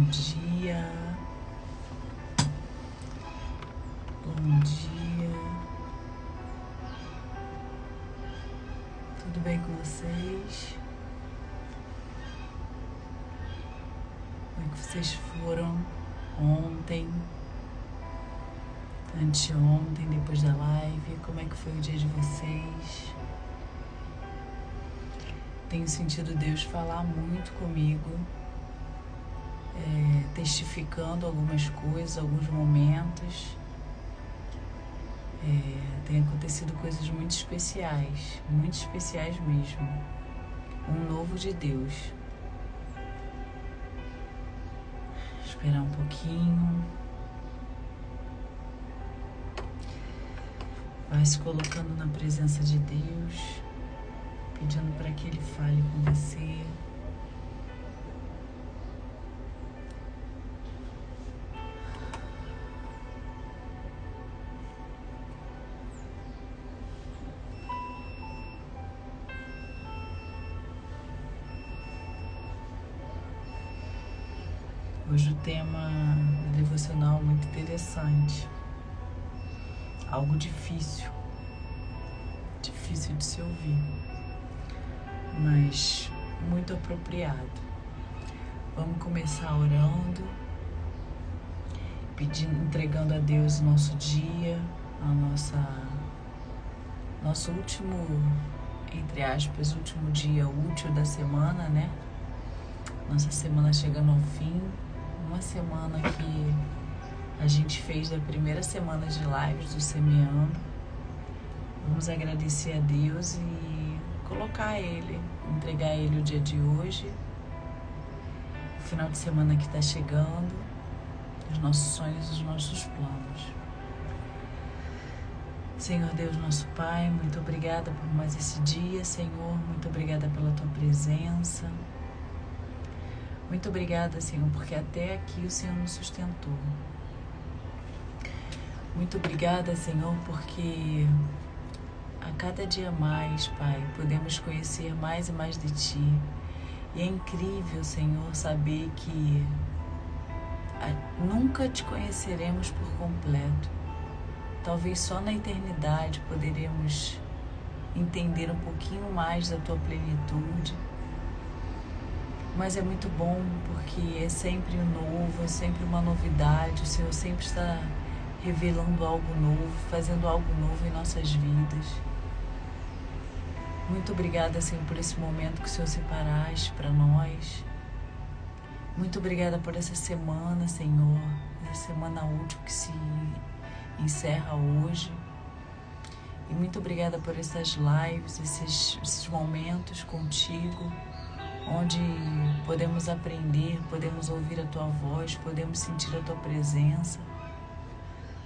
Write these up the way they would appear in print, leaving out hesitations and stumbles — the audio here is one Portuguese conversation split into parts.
dia. Bom dia. Tudo bem com vocês? Como é que vocês foram ontem, anteontem, depois da live? Como é que foi o dia de vocês? Tenho sentido Deus falar muito comigo, testificando algumas coisas, alguns momentos. Tem acontecido coisas muito especiais mesmo. Um novo de Deus. Esperar um pouquinho. Vai se colocando na presença de Deus, pedindo para que Ele fale com você. Hoje o tema devocional muito interessante. Algo difícil de se ouvir, mas muito apropriado. Vamos começar orando, entregando a Deus o nosso dia, nosso último, entre aspas, último dia útil da semana, né? Nossa semana chegando ao fim, uma semana que a gente fez da primeira semana de lives do Semeando. Vamos agradecer a Deus e colocar a Ele, entregar a Ele o dia de hoje, o final de semana que está chegando, os nossos sonhos, os nossos planos. Senhor Deus, nosso Pai, muito obrigada por mais esse dia, Senhor, muito obrigada pela Tua presença. Muito obrigada, Senhor, porque até aqui o Senhor nos sustentou. Muito obrigada, Senhor, porque a cada dia mais, Pai, podemos conhecer mais e mais de Ti. E é incrível, Senhor, saber que nunca Te conheceremos por completo. Talvez só na eternidade poderemos entender um pouquinho mais da Tua plenitude. Mas é muito bom porque é sempre um novo, é sempre uma novidade. O Senhor sempre está revelando algo novo, fazendo algo novo em nossas vidas. Muito obrigada, Senhor, por esse momento que o Senhor separaste para nós. Muito obrigada por essa semana, Senhor, essa semana útil que se encerra hoje. E muito obrigada por essas lives, esses momentos contigo, onde podemos aprender, podemos ouvir a Tua voz, podemos sentir a Tua presença,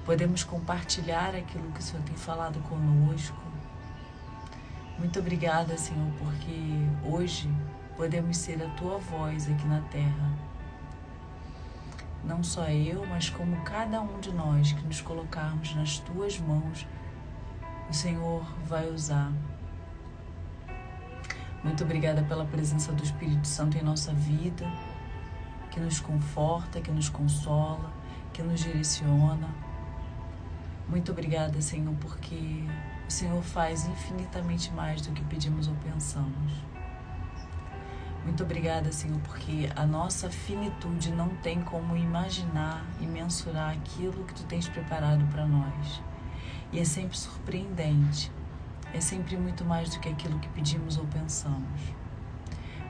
podemos compartilhar aquilo que o Senhor tem falado conosco. Muito obrigada, Senhor, porque hoje podemos ser a Tua voz aqui na terra. Não só eu, mas como cada um de nós que nos colocarmos nas Tuas mãos, o Senhor vai usar. Muito obrigada pela presença do Espírito Santo em nossa vida, que nos conforta, que nos consola, que nos direciona. Muito obrigada, Senhor, porque o Senhor faz infinitamente mais do que pedimos ou pensamos. Muito obrigada, Senhor, porque a nossa finitude não tem como imaginar e mensurar aquilo que Tu tens preparado para nós. E é sempre surpreendente. É sempre muito mais do que aquilo que pedimos ou pensamos.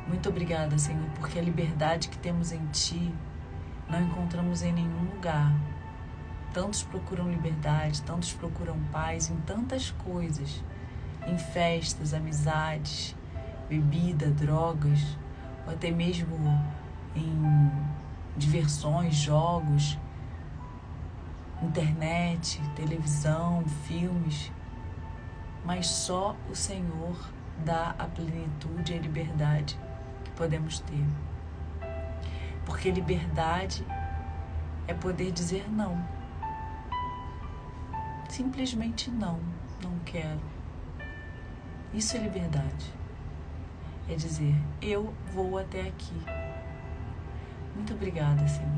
Muito obrigada, Senhor, porque a liberdade que temos em Ti não encontramos em nenhum lugar. Tantos procuram liberdade, tantos procuram paz em tantas coisas, em festas, amizades, bebida, drogas, ou até mesmo em diversões, jogos, internet, televisão, filmes. Mas só o Senhor dá a plenitude e a liberdade que podemos ter. Porque liberdade é poder dizer não. Simplesmente não, não quero. Isso é liberdade. É dizer, eu vou até aqui. Muito obrigada, Senhor.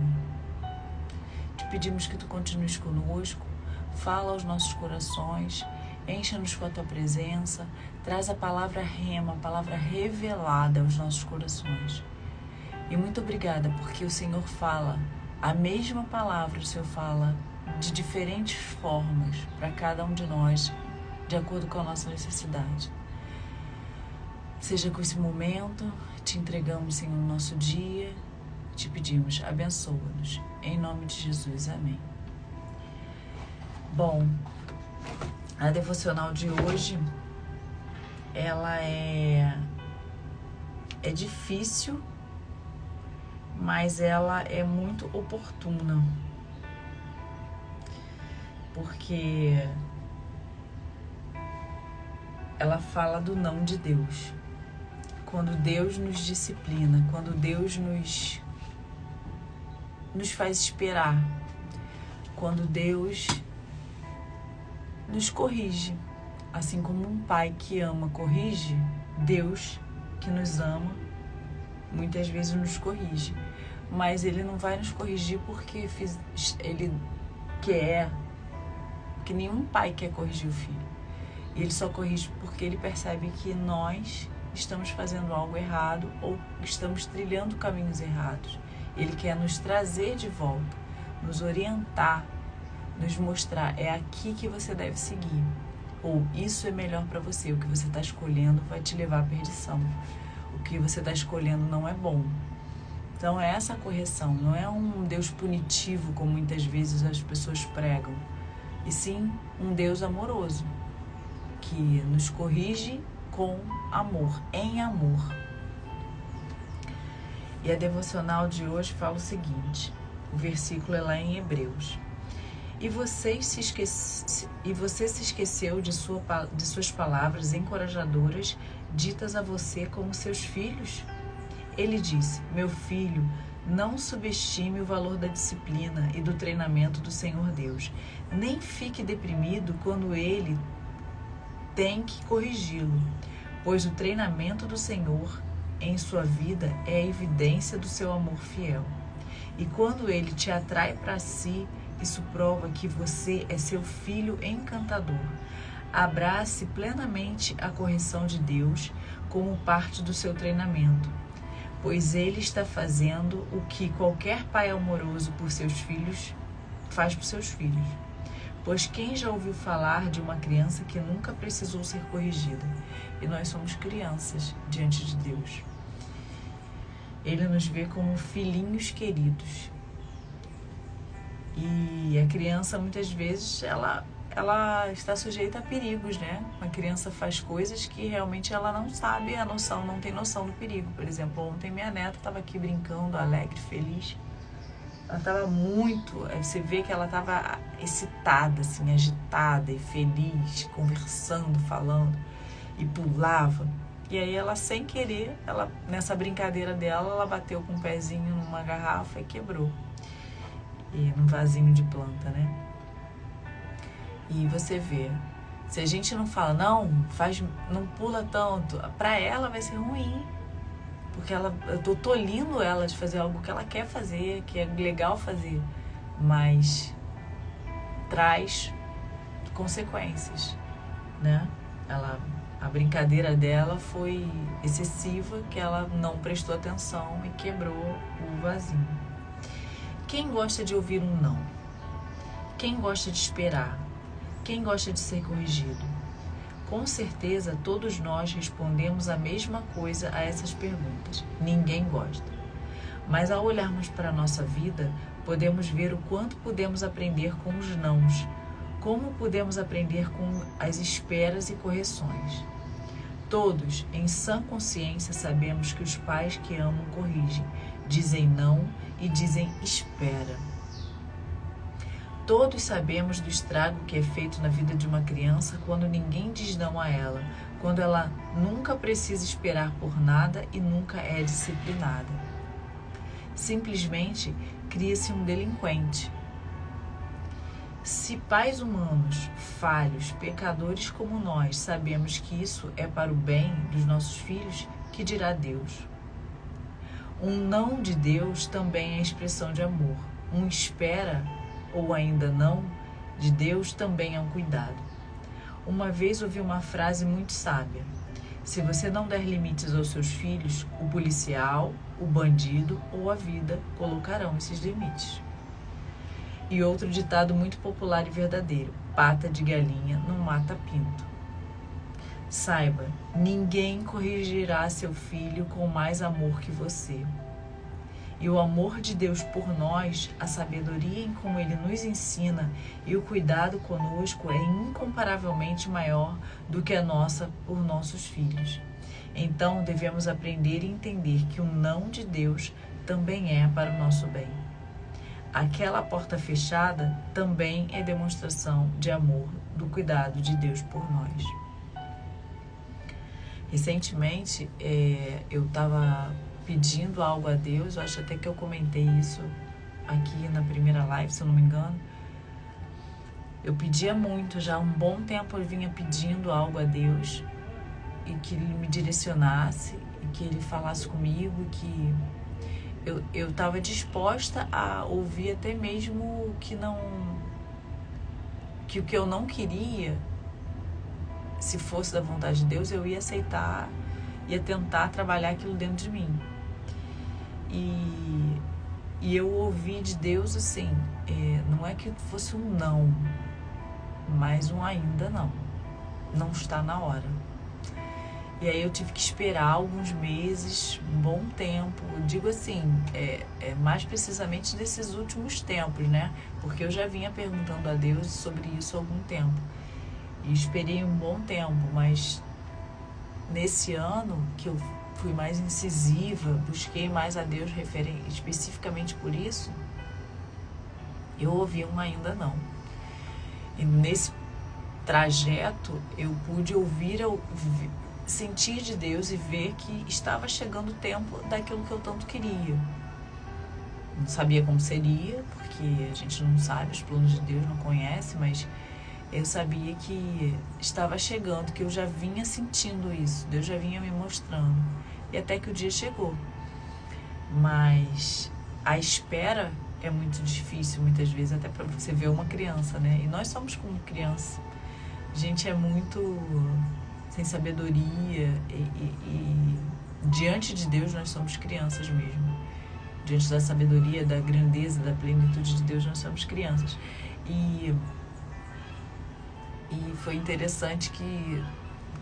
Te pedimos que Tu continues conosco, fala aos nossos corações, encha-nos com a Tua presença, traz a palavra rema, a palavra revelada aos nossos corações. E muito obrigada, porque o Senhor fala a mesma palavra, o Senhor fala de diferentes formas para cada um de nós, de acordo com a nossa necessidade. Seja com esse momento, te entregamos, Senhor, no nosso dia, te pedimos, abençoa-nos. Em nome de Jesus, amém. Bom, a devocional de hoje, ela é difícil, mas ela é muito oportuna, porque ela fala do não de Deus. Quando Deus nos disciplina, quando Deus nos faz esperar, quando Deus nos corrige, assim como um pai que ama corrige, Deus que nos ama muitas vezes nos corrige, mas Ele não vai nos corrigir porque Ele quer, que nenhum pai quer corrigir o filho. Ele só corrige porque Ele percebe que nós estamos fazendo algo errado ou estamos trilhando caminhos errados. Ele quer nos trazer de volta, nos orientar, nos mostrar, é aqui que você deve seguir, ou isso é melhor para você, o que você está escolhendo vai te levar à perdição, o que você está escolhendo não é bom. Então é essa correção, não é um Deus punitivo como muitas vezes as pessoas pregam, e sim um Deus amoroso, que nos corrige com amor, em amor. E a devocional de hoje fala o seguinte, o versículo é lá em Hebreus. E você se esqueceu de suas palavras encorajadoras ditas a você como seus filhos? Ele disse, meu filho, não subestime o valor da disciplina e do treinamento do Senhor Deus. Nem fique deprimido quando Ele tem que corrigi-lo, pois o treinamento do Senhor em sua vida é a evidência do seu amor fiel. E quando Ele te atrai para si, isso prova que você é seu filho encantador. Abrace plenamente a correção de Deus como parte do seu treinamento, pois Ele está fazendo o que qualquer pai amoroso por seus filhos faz por seus filhos. Pois quem já ouviu falar de uma criança que nunca precisou ser corrigida? E nós somos crianças diante de Deus. Ele nos vê como filhinhos queridos. E a criança, muitas vezes, ela está sujeita a perigos, né? A criança faz coisas que realmente ela não sabe não tem noção do perigo. Por exemplo, ontem minha neta estava aqui brincando, alegre, feliz. Ela estava você vê que ela estava excitada, assim, agitada e feliz, conversando, falando, e pulava. E aí ela, sem querer, nessa brincadeira dela, ela bateu com o pezinho numa garrafa e quebrou. E num vasinho de planta, né? E você vê, se a gente não fala, não pula tanto, pra ela vai ser ruim. Porque eu tô tolindo ela de fazer algo que ela quer fazer, que é legal fazer, mas traz consequências, né? A brincadeira dela foi excessiva, que ela não prestou atenção e quebrou o vasinho. Quem gosta de ouvir um não? Quem gosta de esperar? Quem gosta de ser corrigido? Com certeza, todos nós respondemos a mesma coisa a essas perguntas. Ninguém gosta. Mas ao olharmos para a nossa vida, podemos ver o quanto podemos aprender com os nãos, como podemos aprender com as esperas e correções. Todos, em sã consciência, sabemos que os pais que amam corrigem, dizem não e dizem espera. Todos sabemos do estrago que é feito na vida de uma criança quando ninguém diz não a ela, quando ela nunca precisa esperar por nada e nunca é disciplinada. Simplesmente cria-se um delinquente. Se pais humanos, falhos, pecadores como nós, sabemos que isso é para o bem dos nossos filhos, que dirá Deus? Um não de Deus também é expressão de amor. Um espera ou ainda não de Deus também é um cuidado. Uma vez ouvi uma frase muito sábia: se você não der limites aos seus filhos, o policial, o bandido ou a vida colocarão esses limites. E outro ditado muito popular e verdadeiro: pata de galinha não mata pinto. Saiba, ninguém corrigirá seu filho com mais amor que você. E o amor de Deus por nós, a sabedoria em como Ele nos ensina e o cuidado conosco é incomparavelmente maior do que a nossa por nossos filhos. Então devemos aprender e entender que o não de Deus também é para o nosso bem. Aquela porta fechada também é demonstração de amor, do cuidado de Deus por nós. Recentemente, eu estava pedindo algo a Deus, eu acho até que eu comentei isso aqui na primeira live, se eu não me engano. Eu pedia muito, já há um bom tempo eu vinha pedindo algo a Deus e que Ele me direcionasse e que Ele falasse comigo, que eu estava disposta a ouvir até mesmo que o que eu não queria, se fosse da vontade de Deus, eu ia aceitar, ia tentar trabalhar aquilo dentro de mim. E eu ouvi de Deus assim, não é que fosse um não, mas um ainda não. Não está na hora. E aí eu tive que esperar alguns meses, um bom tempo. Eu digo assim, mais precisamente nesses últimos tempos, né? Porque eu já vinha perguntando a Deus sobre isso há algum tempo. E esperei um bom tempo, mas nesse ano que eu fui mais incisiva, busquei mais a Deus especificamente por isso, eu ouvi um ainda não. E nesse trajeto eu pude sentir de Deus e ver que estava chegando o tempo daquilo que eu tanto queria. Não sabia como seria, porque a gente não sabe, os planos de Deus não conhece, mas eu sabia que estava chegando, que eu já vinha sentindo isso, Deus já vinha me mostrando. E até que o dia chegou. Mas a espera é muito difícil muitas vezes, até para você ver uma criança, né? E nós somos como criança. A gente é muito sem sabedoria e diante de Deus nós somos crianças mesmo. Diante da sabedoria, da grandeza, da plenitude de Deus nós somos crianças. E foi interessante que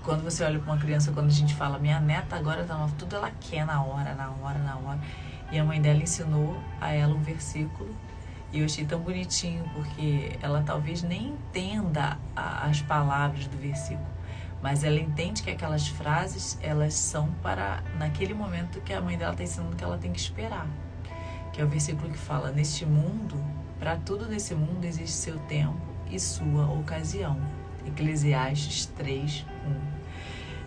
quando você olha para uma criança, quando a gente fala, minha neta agora tá tudo ela quer na hora. E a mãe dela ensinou a ela um versículo e eu achei tão bonitinho, porque ela talvez nem entenda as palavras do versículo, mas ela entende que aquelas frases, elas são para naquele momento que a mãe dela está ensinando que ela tem que esperar. Que é o versículo que fala, neste mundo, para tudo nesse mundo existe seu tempo e sua ocasião. Eclesiastes 3:1.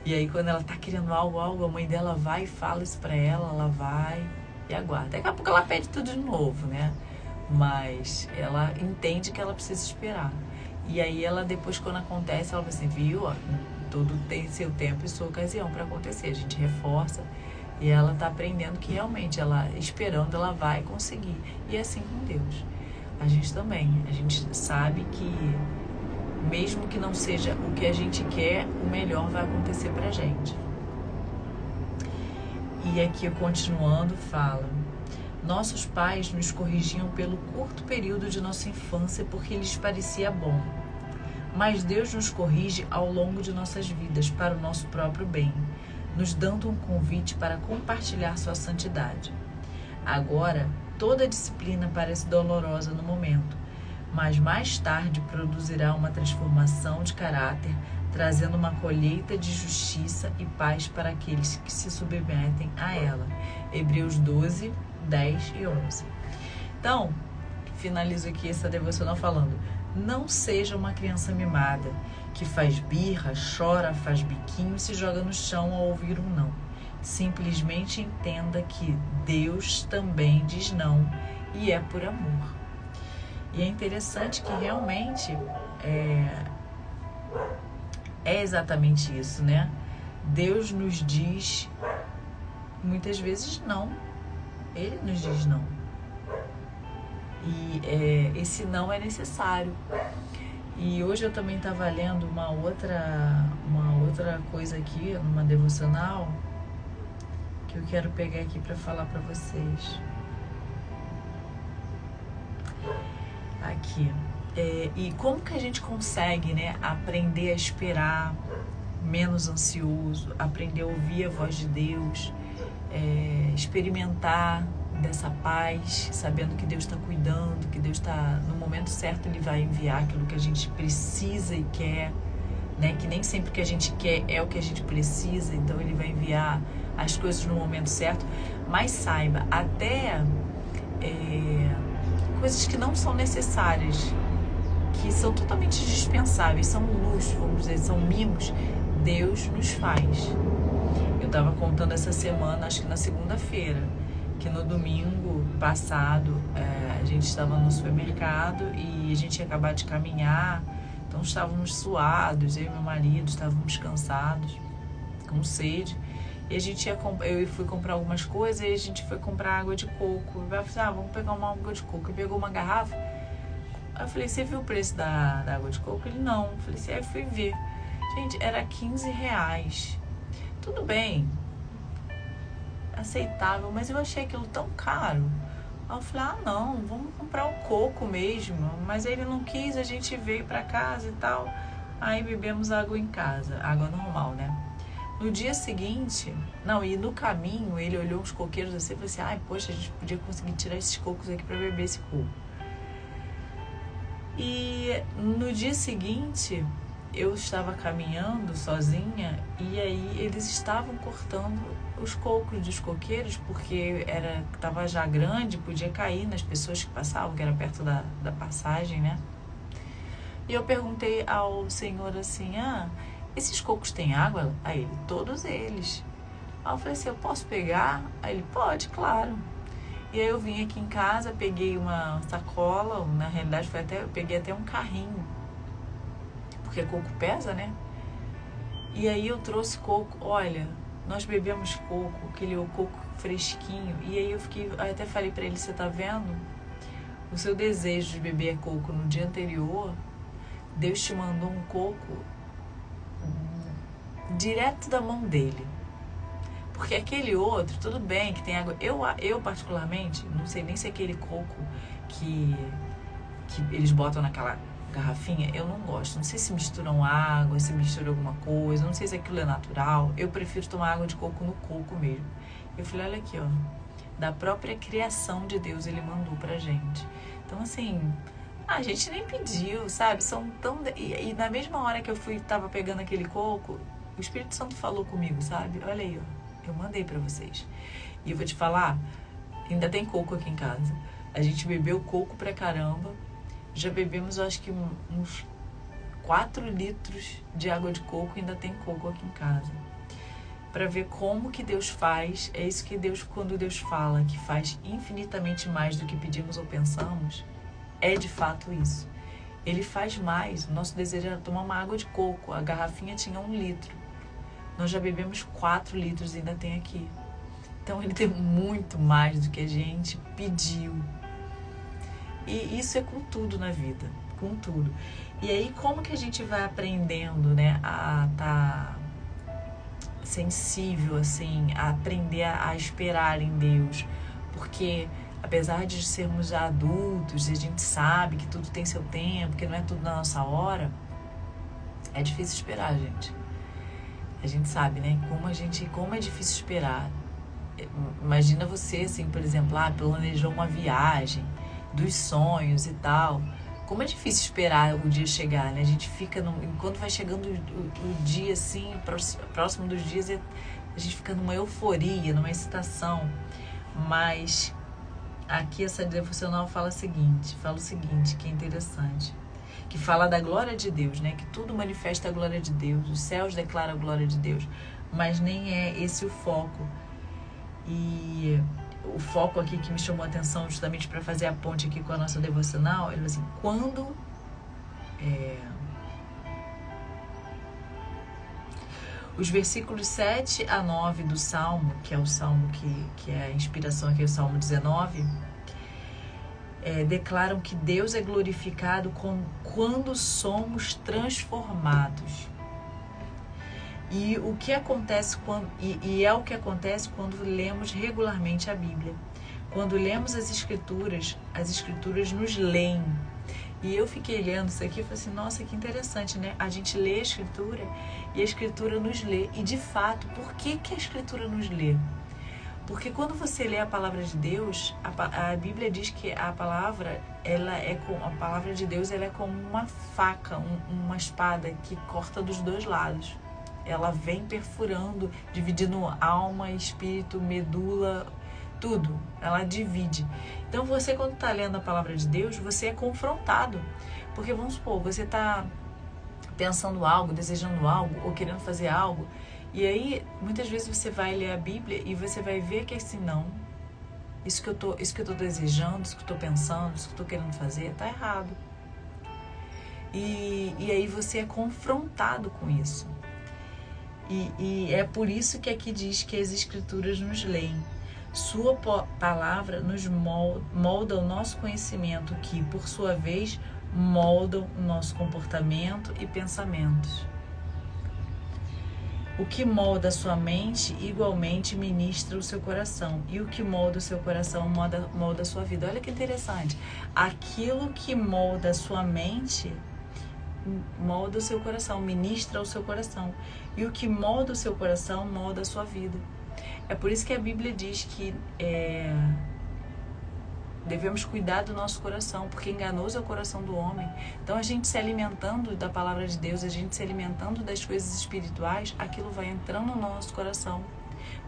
E aí quando ela tá querendo algo, a mãe dela vai e fala isso pra ela vai e aguarda. Daqui a pouco ela pede tudo de novo, né? Mas ela entende que ela precisa esperar. E aí ela depois, quando acontece, ela fala assim, viu? Tudo tem seu tempo e sua ocasião para acontecer. A gente reforça e ela tá aprendendo que realmente ela, esperando, ela vai conseguir. E é assim com Deus. A gente também. A gente sabe que mesmo que não seja o que a gente quer, o melhor vai acontecer pra gente. E aqui, continuando, fala: nossos pais nos corrigiam pelo curto período de nossa infância porque lhes parecia bom. Mas Deus nos corrige ao longo de nossas vidas para o nosso próprio bem, nos dando um convite para compartilhar sua santidade. Agora, toda disciplina parece dolorosa no momento, mas mais tarde produzirá uma transformação de caráter, trazendo uma colheita de justiça e paz para aqueles que se submetem a ela. Hebreus 12, 10 e 11. Então, finalizo aqui essa devocional falando: não seja uma criança mimada, que faz birra, chora, faz biquinho e se joga no chão ao ouvir um não. Simplesmente entenda que Deus também diz não e é por amor. E é interessante que realmente é exatamente isso, né? Deus nos diz muitas vezes não. Ele nos diz não. E esse não é necessário. E hoje eu também estava lendo uma outra coisa aqui, numa devocional, que eu quero pegar aqui para falar para vocês. Aqui. E como que a gente consegue, né, aprender a esperar, menos ansioso, aprender a ouvir a voz de Deus, experimentar dessa paz, sabendo que Deus está cuidando, que Deus está, no momento certo, Ele vai enviar aquilo que a gente precisa e quer, né? Que nem sempre o que a gente quer é o que a gente precisa, então Ele vai enviar as coisas no momento certo. Mas saiba, até coisas que não são necessárias, que são totalmente dispensáveis, são luxo, vamos dizer, são mimos, Deus nos faz. Eu estava contando essa semana, acho que na segunda-feira, que no domingo passado a gente estava no supermercado e a gente ia acabar de caminhar, então estávamos suados, eu e meu marido estávamos cansados, com sede, e a gente eu fui comprar algumas coisas e a gente foi comprar água de coco. Eu falei, vamos pegar uma água de coco. Eu pegou uma garrafa, eu falei, você viu o preço da água de coco? Ele, não. Eu falei assim, aí eu fui ver. Gente, era R$15. Tudo bem, aceitável, mas eu achei aquilo tão caro. Aí eu falei, não, vamos comprar um coco mesmo. Mas ele não quis, a gente veio pra casa e tal. Aí bebemos água em casa, água normal, né? No dia seguinte, e no caminho ele olhou os coqueiros assim e falou assim, poxa, a gente podia conseguir tirar esses cocos aqui pra beber esse coco. E no dia seguinte, eu estava caminhando sozinha e aí eles estavam cortando os cocos dos coqueiros porque estava já grande, podia cair nas pessoas que passavam, que era perto da passagem, né? E eu perguntei ao senhor assim, esses cocos têm água? Aí ele, todos eles. Aí eu falei assim, eu posso pegar? Aí ele, pode, claro. E aí eu vim aqui em casa, peguei uma sacola, na realidade eu peguei até um carrinho, porque coco pesa, né? E aí eu trouxe coco, olha, nós bebemos coco, aquele coco fresquinho, e aí eu até falei pra ele, você tá vendo? O seu desejo de beber coco no dia anterior, Deus te mandou um coco direto da mão dele. Porque aquele outro, tudo bem que tem água. Eu particularmente, não sei nem se aquele coco que eles botam naquela garrafinha, eu não gosto. Não sei se misturam água, se misturam alguma coisa, não sei se aquilo é natural. Eu prefiro tomar água de coco no coco mesmo. Eu falei, olha aqui, da própria criação de Deus ele mandou pra gente. Então assim, a gente nem pediu, sabe? São tão... E na mesma hora que tava pegando aquele coco, o Espírito Santo falou comigo, sabe? Olha aí, eu mandei pra vocês. E eu vou te falar, ainda tem coco aqui em casa. A gente bebeu coco pra caramba. Já bebemos, eu acho que uns 4 litros de água de coco e ainda tem coco aqui em casa. Pra ver como que Deus faz. É isso que Deus, quando Deus fala que faz infinitamente mais do que pedimos ou pensamos, é de fato isso. Ele faz mais. O nosso desejo era tomar uma água de coco. A garrafinha tinha 1 litro. Nós já bebemos 4 litros e ainda tem aqui. Então ele tem muito mais do que a gente pediu. E isso é com tudo na vida, com tudo. E aí como que a gente vai aprendendo, né, a estar sensível, assim, a aprender a esperar em Deus? Porque apesar de sermos já adultos e a gente sabe que tudo tem seu tempo, que não é tudo na nossa hora, é difícil esperar, gente. A gente sabe, né? Como é difícil esperar. Imagina você, assim, por exemplo, planejou uma viagem dos sonhos e tal. Como é difícil esperar o dia chegar, né? A gente fica, enquanto vai chegando o dia, assim, próximo dos dias, a gente fica numa euforia, numa excitação. Mas aqui essa devocional fala o seguinte, que é interessante. Que fala da glória de Deus, né? Que tudo manifesta a glória de Deus, os céus declaram a glória de Deus, mas nem é esse o foco. E o foco aqui que me chamou a atenção justamente para fazer a ponte aqui com a nossa devocional, ele assim, Os versículos 7 a 9 do Salmo, que é o Salmo que é a inspiração aqui, o Salmo 19, declaram que Deus é glorificado quando somos transformados. E o que acontece é o que acontece quando lemos regularmente a Bíblia. Quando lemos as Escrituras nos leem. E eu fiquei lendo isso aqui e falei assim, nossa, que interessante, né? A gente lê a Escritura e a Escritura nos lê. E de fato, por que a Escritura nos lê? Porque quando você lê a palavra de Deus, a Bíblia diz que a palavra de Deus ela é como uma faca, uma espada que corta dos dois lados. Ela vem perfurando, dividindo alma, espírito, medula, tudo. Ela divide. Então você, quando está lendo a palavra de Deus, você é confrontado. Porque, vamos supor, você está pensando algo, desejando algo, ou querendo fazer algo, e aí, muitas vezes você vai ler a Bíblia e você vai ver que assim, não, isso que eu tô desejando, isso que eu tô pensando, isso que eu tô querendo fazer, tá errado. E aí você é confrontado com isso. E é por isso que aqui diz que as Escrituras nos leem. Sua palavra nos molda o nosso conhecimento, que, por sua vez, moldam o nosso comportamento e pensamentos. O que molda a sua mente, igualmente ministra o seu coração. E o que molda o seu coração, molda a sua vida. Olha que interessante. Aquilo que molda a sua mente, molda o seu coração, ministra o seu coração. E o que molda o seu coração, molda a sua vida. É por isso que a Bíblia diz que devemos cuidar do nosso coração, porque enganoso é o coração do homem. Então, a gente se alimentando da palavra de Deus, a gente se alimentando das coisas espirituais, aquilo vai entrando no nosso coração.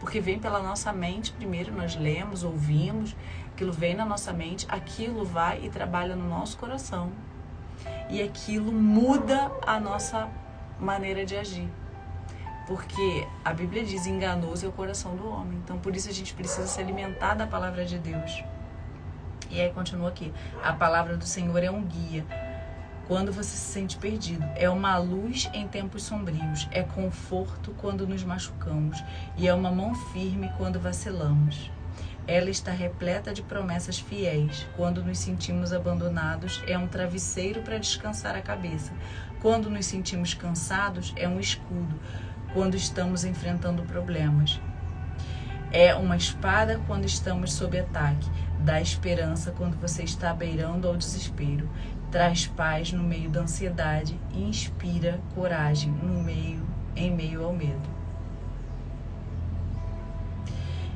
Porque vem pela nossa mente, primeiro nós lemos, ouvimos, aquilo vem na nossa mente, aquilo vai e trabalha no nosso coração. E aquilo muda a nossa maneira de agir. Porque a Bíblia diz, enganoso é o coração do homem. Então, por isso a gente precisa se alimentar da palavra de Deus. E aí continua aqui, a palavra do Senhor é um guia quando você se sente perdido, é uma luz em tempos sombrios, é conforto quando nos machucamos e é uma mão firme quando vacilamos. Ela está repleta de promessas fiéis. Quando nos sentimos abandonados, é um travesseiro para descansar a cabeça. Quando nos sentimos cansados, é um escudo quando estamos enfrentando problemas. É uma espada quando estamos sob ataque. Dá esperança quando você está beirando ao desespero. Traz paz no meio da ansiedade e inspira coragem em meio ao medo.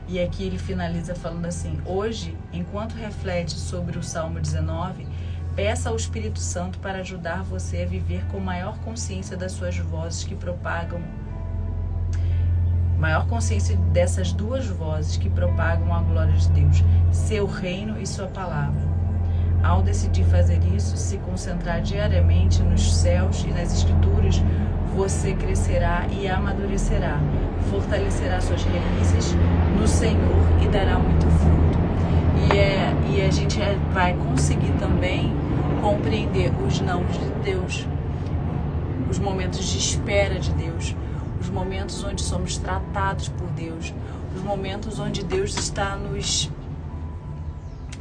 E aqui ele finaliza falando assim, hoje, enquanto reflete sobre o Salmo 19, peça ao Espírito Santo para ajudar você a viver com maior consciência das suas vozes que propagam, maior consciência dessas duas vozes que propagam a glória de Deus, seu reino e sua palavra. Ao decidir fazer isso, se concentrar diariamente nos céus e nas Escrituras, você crescerá e amadurecerá, fortalecerá suas raízes no Senhor e dará muito fruto. E a gente vai conseguir também compreender os nãos de Deus, os momentos de espera de Deus, os momentos onde somos tratados por Deus, os momentos onde Deus está nos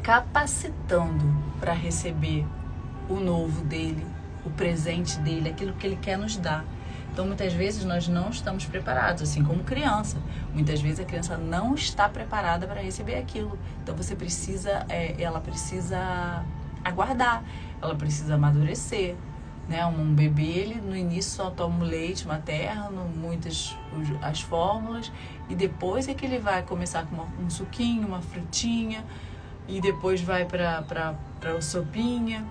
capacitando para receber o novo dele, o presente dele, aquilo que ele quer nos dar. Então, muitas vezes nós não estamos preparados, assim como criança. Muitas vezes a criança não está preparada para receber aquilo. Então, ela precisa aguardar, ela precisa amadurecer. Né? Um bebê, ele no início só toma o leite materno, as fórmulas, e depois é que ele vai começar com um suquinho, uma frutinha, e depois vai para a sopinha.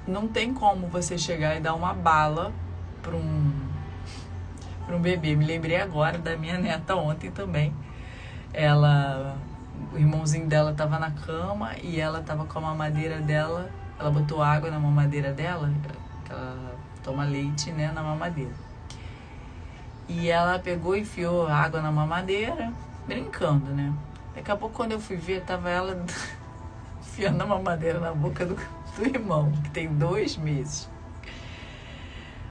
Não tem como você chegar e dar uma bala para um bebê. Me lembrei agora da minha neta ontem também. O irmãozinho dela estava na cama e ela estava com a mamadeira dela. Ela botou água na mamadeira dela, que ela toma leite, né, na mamadeira. E ela pegou e enfiou água na mamadeira, brincando, né? Daqui a pouco, quando eu fui ver, tava ela enfiando a mamadeira na boca do irmão, que tem 2 meses.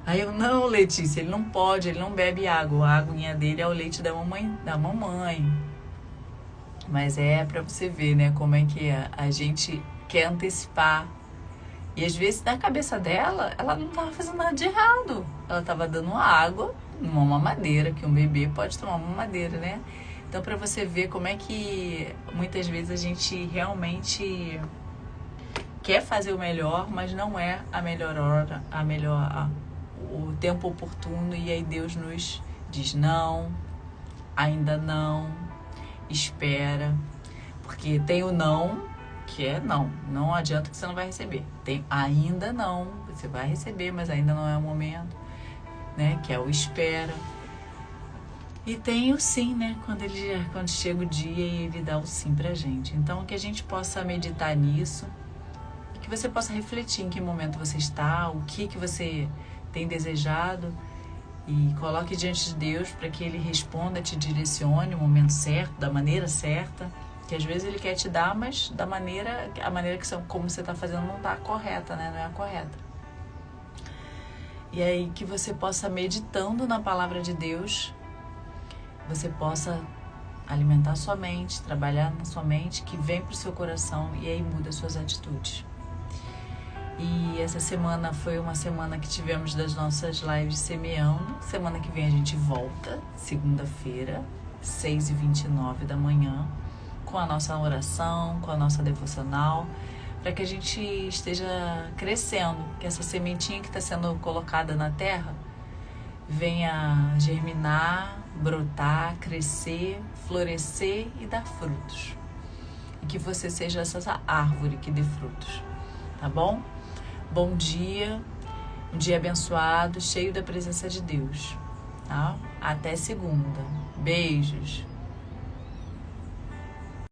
Aí eu, não, Letícia, ele não pode, ele não bebe água. A aguinha dele é o leite da mamãe. Mas é pra você ver, né, como é que a gente quer antecipar. E às vezes, na cabeça dela, ela não tava fazendo nada de errado. Ela tava dando água, uma mamadeira, que um bebê pode tomar uma mamadeira, né? Então, pra você ver como é que muitas vezes a gente realmente quer fazer o melhor, mas não é a melhor hora, o tempo oportuno, e aí Deus nos diz não, ainda não, espera, porque tem o não, que é não, não adianta que você não vai receber. Tem ainda não, você vai receber, mas ainda não é o momento, né? Que é o espera. E tem o sim, né? Quando chega o dia e ele dá o sim pra gente. Então, que a gente possa meditar nisso, e que você possa refletir em que momento você está, o que você tem desejado, e coloque diante de Deus para que Ele responda, te direcione no momento certo, da maneira certa, que às vezes Ele quer te dar, mas a maneira que como você está fazendo não está correta, né? Não é a correta. E aí que você possa, meditando na palavra de Deus, você possa alimentar sua mente, trabalhar na sua mente, que vem para o seu coração, e aí muda as suas atitudes. E essa semana foi uma semana que tivemos das nossas lives semeando. Semana que vem a gente volta, segunda-feira, 6h29 da manhã, com a nossa oração, com a nossa devocional, para que a gente esteja crescendo, que essa sementinha que está sendo colocada na terra venha germinar, brotar, crescer, florescer e dar frutos. E que você seja essa árvore que dê frutos, tá bom? Bom dia, um dia abençoado, cheio da presença de Deus, tá? Até segunda. Beijos.